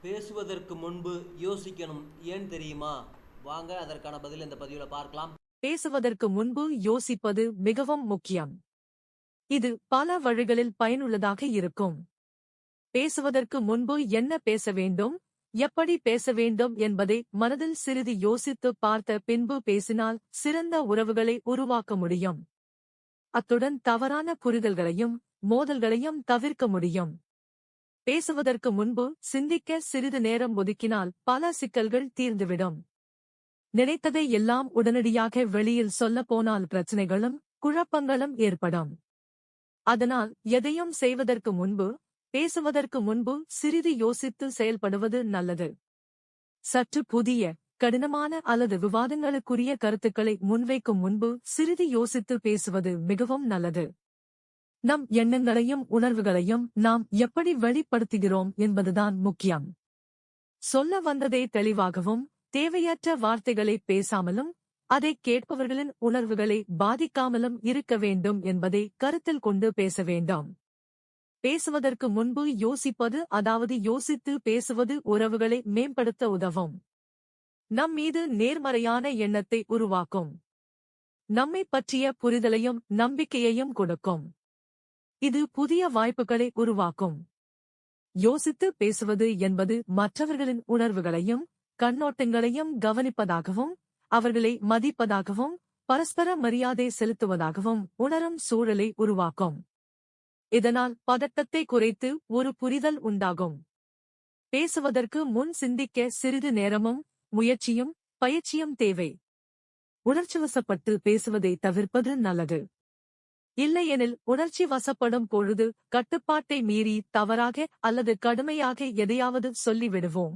பேசுவதற்கு முன்பு யோசிக்கணும், ஏன் தெரியுமா? வாங்க அதற்கான பதில் இந்த பதிவில் பார்க்கலாம். பேசுவதற்கு முன்பு யோசிப்பது மிகவும் முக்கியம். இது பல வழிகளில் பயனுள்ளதாக இருக்கும். பேசுவதற்கு முன்பு என்ன பேச வேண்டும், எப்படி பேச வேண்டும் என்பதை மனதில் சிறிது யோசித்து பார்த்த பின்பு பேசினால் சிறந்த உறவுகளை உருவாக்க முடியும். அத்துடன் தவறான புரிதல்களையும் மோதல்களையும் தவிர்க்க முடியும். பேசுவதற்கு முன்பு சிந்திக்க சிறிது நேரம் ஒதுக்கினால் பல சிக்கல்கள் தீர்ந்துவிடும். நினைத்ததை எல்லாம் உடனடியாக வெளியில் சொல்லப் போனால் பிரச்சனைகளும் குழப்பங்களும் ஏற்படும். அதனால் எதையும் செய்வதற்கு முன்பு, பேசுவதற்கு முன்பு சிறிது யோசித்து செயல்படுவது நல்லது. சற்று புதிய, கடினமான அல்லது விவாதங்களுக்குரிய கருத்துக்களை முன்வைக்கும் முன்பு சிறிது யோசித்து பேசுவது மிகவும் நல்லது. நம் எண்ணங்களையும் உணர்வுகளையும் நாம் எப்படி வெளிப்படுத்துகிறோம் என்பதுதான் முக்கியம். சொல்ல வந்ததை தெளிவாகவும் தேவையற்ற வார்த்தைகளை பேசாமலும் அதை கேட்பவர்களின் உணர்வுகளை பாதிக்காமலும் இருக்க வேண்டும் என்பதை கருத்தில் கொண்டு பேச வேண்டும். பேசுவதற்கு முன்பு யோசிப்பது, அதாவது யோசித்து பேசுவது உறவுகளை மேம்படுத்த உதவும். நம் மீது நேர்மறையான எண்ணத்தை உருவாக்கும். நம்மை பற்றிய புரிதலையும் நம்பிக்கையையும் கொடுக்கும். இது புதிய வாய்ப்புகளை உருவாக்கும். யோசித்து பேசுவது என்பது மற்றவர்களின் உணர்வுகளையும் கண்ணோட்டங்களையும் கவனிப்பதாகவும் அவர்களை மதிப்பதாகவும் பரஸ்பர மரியாதை செலுத்துவதாகவும் உணரும் சூழலை உருவாக்கும். இதனால் பதட்டத்தை குறைத்து ஒரு புரிதல் உண்டாகும். பேசுவதற்கு முன் சிந்திக்க சிறிது நேரமும் முயற்சியும் பயிற்சியும் தேவை. உணர்ச்சிவசப்பட்டு பேசுவதை தவிர்ப்பது நல்லது. இல்லையெனில் உணர்ச்சி வசப்படும் பொழுது கட்டுப்பாட்டை மீறி தவறாக அல்லது கடுமையாக எதையாவது சொல்லிவிடுவோம்.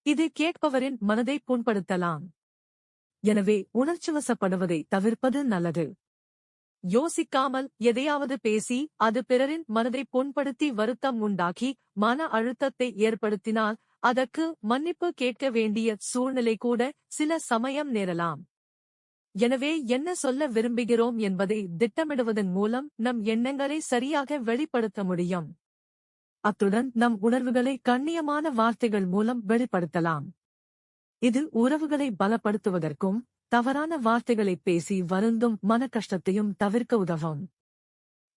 இது கேட்பவரின் மனதை புண்படுத்தலாம். எனவே உணர்ச்சிவசப்படுவதை தவிர்ப்பது நல்லது. யோசிக்காமல் எதையாவது பேசி அது பிறரின் மனதை புண்படுத்தி வருத்தம் உண்டாக்கி மன அழுத்தத்தை ஏற்படுத்தினால் அதற்கு மன்னிப்பு கேட்க வேண்டிய சூழ்நிலை கூட சில சமயம் நேரலாம். எனவே என்ன சொல்ல விரும்புகிறோம் என்பதை திட்டமிடுவதன் மூலம் நம் எண்ணங்களை சரியாக வெளிப்படுத்த முடியும். அத்துடன் நம் உணர்வுகளை கண்ணியமான வார்த்தைகள் மூலம் வெளிப்படுத்தலாம். இது உறவுகளை பலப்படுத்துவதற்கும் தவறான வார்த்தைகளை பேசி வருந்தும் மன கஷ்டத்தையும் தவிர்க்க உதவும்.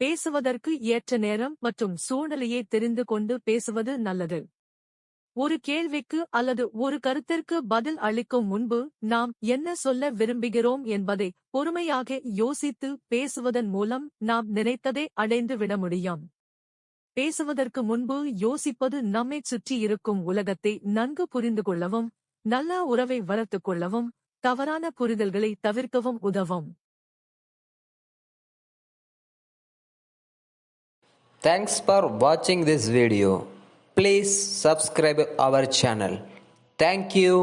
பேசுவதற்கு ஏற்ற நேரம் மற்றும் சூழ்நிலையை தெரிந்து கொண்டு பேசுவது நல்லது. ஒரு கேள்விக்கு அல்லது ஒரு கருத்திற்கு பதில் அளிக்கும் முன்பு நாம் என்ன சொல்ல விரும்புகிறோம் என்பதை பொறுமையாக யோசித்து பேசுவதன் மூலம் நாம் நினைத்ததை அடைந்து விட முடியும். பேசுவதற்கு முன்பு யோசிப்பது நம்மை சுற்றி இருக்கும் உலகத்தை நன்கு புரிந்து கொள்ளவும், நல்ல உறவை வளர்த்துக் கொள்ளவும், தவறான புரிதல்களை தவிர்க்கவும் உதவும். Thanks for watching this video. Please subscribe our channel. Thank you.